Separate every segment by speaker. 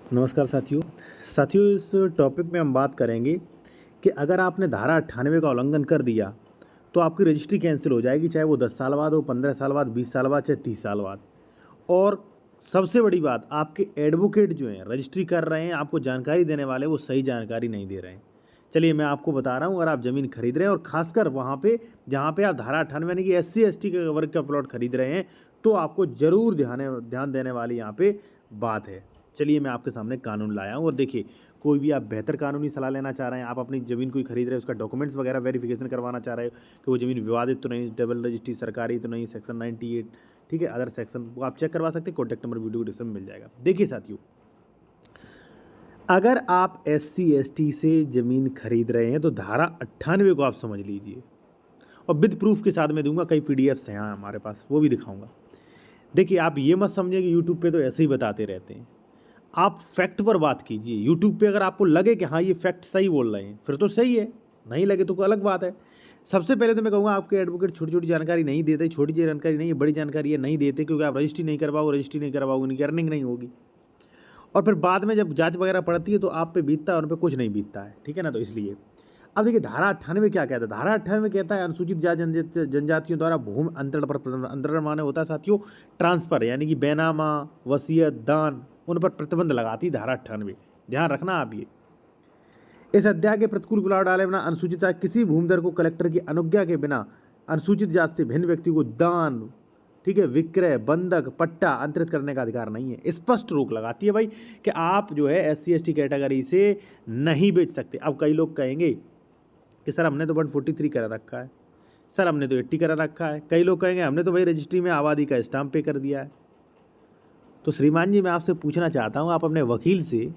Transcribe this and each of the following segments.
Speaker 1: नमस्कार साथियों इस टॉपिक में हम बात करेंगे कि अगर आपने धारा 98 का उल्लंघन कर दिया तो आपकी रजिस्ट्री कैंसिल हो जाएगी, चाहे वो 10 साल बाद हो, 15 साल बाद, 20 साल बाद, चाहे 30 साल बाद। और सबसे बड़ी बात, आपके एडवोकेट जो हैं रजिस्ट्री कर रहे हैं, आपको जानकारी देने वाले वो सही जानकारी नहीं दे रहे हैं। चलिए मैं आपको बता रहा हूँ, अगर आप ज़मीन खरीद रहे हैं और खासकर वहाँ पे जहाँ पे आप धारा 98 यानी कि SC ST के वर्ग का प्लॉट खरीद रहे हैं, तो आपको ज़रूर ध्यान देने वाली यहाँ पे बात है। चलिए मैं आपके सामने कानून लाया हूँ और देखिए, कोई भी आप बेहतर कानूनी सलाह लेना चाह रहे हैं, आप अपनी ज़मीन कोई खरीद रहे हैं, उसका डॉक्यूमेंट्स वगैरह वेरिफिकेशन करवाना चाह रहे हो कि वो ज़मीन विवादित तो नहीं, डबल रजिस्ट्री सरकारी तो नहीं, सेक्शन 98, ठीक है, अदर सेक्शन, वो आप चेक करवा सकते हैं। कॉन्टैक्ट नंबर वीडियो डिस्क्रिप्शन में मिल जाएगा। देखिए साथियों, अगर आप SC ST से ज़मीन खरीद रहे हैं तो धारा 98 को आप समझ लीजिए, और विद प्रूफ के साथ में दूंगा, कई PDFs हैं हमारे पास, वो भी दिखाऊंगा। देखिए, आप ये मत समझिए कि यूट्यूब पे तो ऐसे ही बताते रहते हैं, आप फैक्ट पर बात कीजिए। यूट्यूब पे अगर आपको लगे कि हाँ ये फैक्ट सही बोल रहे हैं, फिर तो सही है, नहीं लगे तो कोई अलग बात है। सबसे पहले तो मैं कहूँगा, आपके एडवोकेट छोटी छोटी जानकारी नहीं देते, छोटी जानकारी नहीं है, बड़ी जानकारी ये नहीं देते, क्योंकि आप रजिस्ट्री नहीं करवाओगे उनकी अर्निंग नहीं होगी, और फिर बाद में जब जांच वगैरह पड़ती है तो आप पे बीतता है, उन पर कुछ नहीं बीतता है, ठीक है ना। तो इसलिए अब देखिए, धारा 98 क्या कहता है। धारा 98 कहता है, अनुसूचित जाति जनजातियों द्वारा भूमि अंतरण माने होता है साथियों ट्रांसफ़र, यानी कि बेनामा, वसीयत, दान, उन पर प्रतिबंध लगाती धारा 98। ध्यान रखना आप ये। इस अध्याय के प्रतिकूल प्रभाव डाले बिना अनुसूचित जाति किसी भूमिधर को कलेक्टर की अनुज्ञा के बिना अनुसूचित जाति से भिन्न व्यक्ति को दान, ठीक है, विक्रय, बंधक, पट्टा अंतरित करने का अधिकार नहीं है। स्पष्ट रोक लगाती है भाई कि आप जो है SC ST कैटेगरी से नहीं बेच सकते। अब कई लोग कहेंगे कि सर हमने तो 143 करा रखा है, सर हमने तो 80 करा रखा है। कई लोग कहेंगे हमने तो भाई रजिस्ट्री में आबादी का स्टाम्प पे कर दिया है। तो श्रीमान जी, मैं आपसे पूछना चाहता हूँ, आप अपने वकील से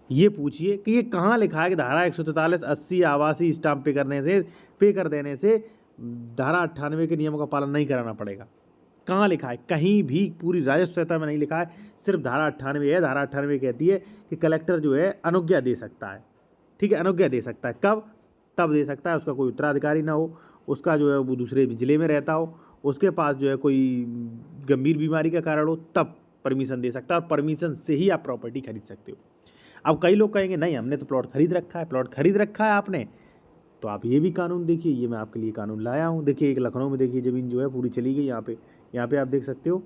Speaker 1: ये पूछिए कि ये कहाँ लिखा है कि धारा 143 80 आवासीय स्टाम्प पे कर देने से धारा 98 के नियमों का पालन नहीं कराना पड़ेगा। कहाँ लिखा है? कहीं भी पूरी राजस्व संहिता में नहीं लिखा है, सिर्फ धारा 98 है। धारा 98 कहती है कि कलेक्टर जो है अनुज्ञा दे सकता है, ठीक है, अनुज्ञा दे सकता है। कब? तब दे सकता है उसका कोई उत्तराधिकारी ना हो, उसका जो है वो दूसरे ज़िले में रहता हो, उसके पास जो है कोई गंभीर बीमारी का कारण हो, तब परमिशन दे सकता है, और परमिशन से ही आप प्रॉपर्टी खरीद सकते हो। अब कई लोग कहेंगे नहीं हमने तो प्लॉट खरीद रखा है आपने, तो आप ये भी कानून देखिए। ये मैं आपके लिए कानून लाया हूँ। देखिए, एक लखनऊ में देखिए ज़मीन जो है पूरी चली गई। यहाँ पे आप देख सकते हो,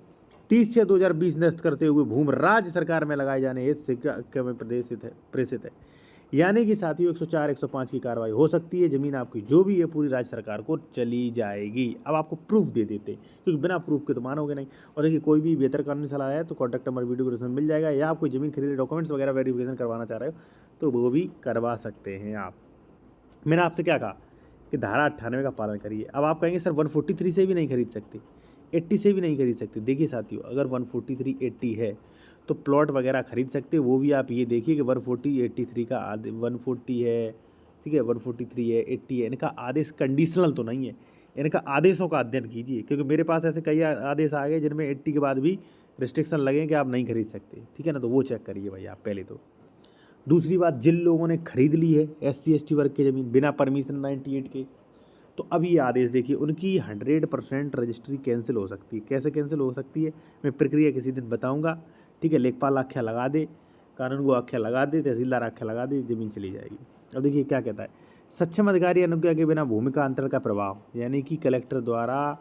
Speaker 1: 30/6/2020 नष्ट करते हुए भूमि राज्य सरकार में लगाए जाने हेतु सिक्का में प्रेषित है। यानी कि साथियों 104 105 की कार्रवाई हो सकती है। ज़मीन आपकी जो भी है पूरी राज्य सरकार को चली जाएगी। अब आपको प्रूफ दे देते, क्योंकि बिना प्रूफ के तो मानोगे नहीं। और देखिए, कोई भी बेहतर कानूनी सलाह है तो कॉन्टैक्ट नंबर वीडियो को मिल जाएगा, या आप कोई ज़मीन खरीदे डॉक्यूमेंट्स वगैरह वेरिफिकेशन करवाना चाह रहे हो तो वो भी करवा सकते हैं आप। मैंने आपसे क्या कहा कि धारा 98 का पालन करिए। अब आप कहेंगे सर 143 से भी नहीं खरीद सकते, 80 से भी नहीं खरीद सकते। देखिए साथियों, अगर 143 80 है तो प्लॉट वगैरह खरीद सकते, वो भी आप ये देखिए कि 140 83 का 140 है, ठीक है, 143 है, 80 है, इनका आदेश कंडीशनल तो नहीं है। इनका आदेशों का अध्ययन कीजिए, क्योंकि मेरे पास ऐसे कई आदेश आ गए जिनमें 80 के बाद भी रिस्ट्रिक्शन लगे कि आप नहीं खरीद सकते, ठीक है ना। तो वो चेक करिए भाई आप पहले तो। दूसरी बात, जिन लोगों ने खरीद ली है SC ST वर्ग की ज़मीन बिना परमिशन 98 के, तो अब ये आदेश देखिए, उनकी 100% रजिस्ट्री कैंसिल हो सकती है। कैसे कैंसिल हो सकती है, मैं प्रक्रिया किसी दिन बताऊंगा, ठीक है। लेखपाल आख्या लगा दे, कानून को आख्या लगा दे, तहसीलदार आख्या लगा दे, ज़मीन चली जाएगी। अब देखिए क्या कहता है, सक्षम अधिकारी अनुज्ञा के बिना भूमि का अंतर का प्रभाव, यानी कि कलेक्टर द्वारा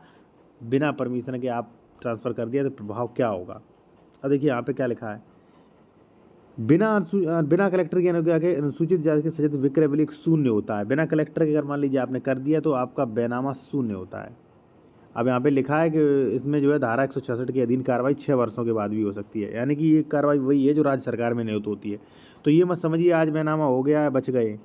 Speaker 1: बिना परमिशन के आप ट्रांसफ़र कर दिया तो प्रभाव क्या होगा। अब देखिए यहाँ पे क्या लिखा है, बिना कलेक्टर की अनुज्ञा के अनुसूचित जाति के सचित विक्रय विलेख शून्य होता है। बिना कलेक्टर के अगर मान लीजिए आपने कर दिया तो आपका बैनामा शून्य होता है। अब यहाँ पे लिखा है कि इसमें जो है धारा 166 के अधीन कार्रवाई 6 वर्षों के बाद भी हो सकती है, यानी कि ये कार्रवाई वही है जो राज्य सरकार में नियुक्त होती है। तो ये मत समझिए आज बैनामा हो गया है बच गए,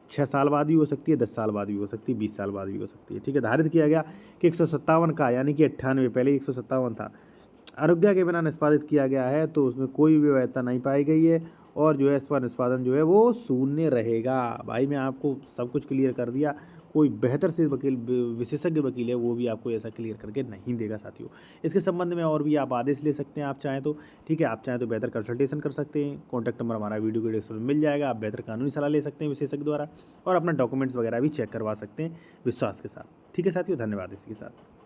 Speaker 1: 6 साल बाद भी हो सकती है, 10 साल बाद भी हो सकती है, 20 साल बाद भी हो सकती है, ठीक है। धारित किया गया कि 157 का, यानी कि 98, पहले 157 था, अनुज्ञा के बिना निष्पादित किया गया है, तो उसमें कोई भी वैधता नहीं पाई गई है, और जो है इस पर निष्पादन जो है वो शून्य रहेगा। भाई मैं आपको सब कुछ क्लियर कर दिया। कोई बेहतर से वकील, विशेषज्ञ वकील है, वो भी आपको ऐसा क्लियर करके नहीं देगा साथियों। इसके संबंध में और भी आप आदेश ले सकते हैं आप चाहें तो, ठीक है। आप चाहें तो बेहतर कंसल्टेशन कर सकते हैं। कॉन्टैक्ट नंबर हमारा वीडियो के डिस्क्रिप्शन में मिल जाएगा। आप बेहतर कानूनी सलाह ले सकते हैं विशेषज्ञ द्वारा, और अपना डॉक्यूमेंट्स वगैरह भी चेक करवा सकते हैं विश्वास के साथ, ठीक है साथियों। धन्यवाद इसके साथ।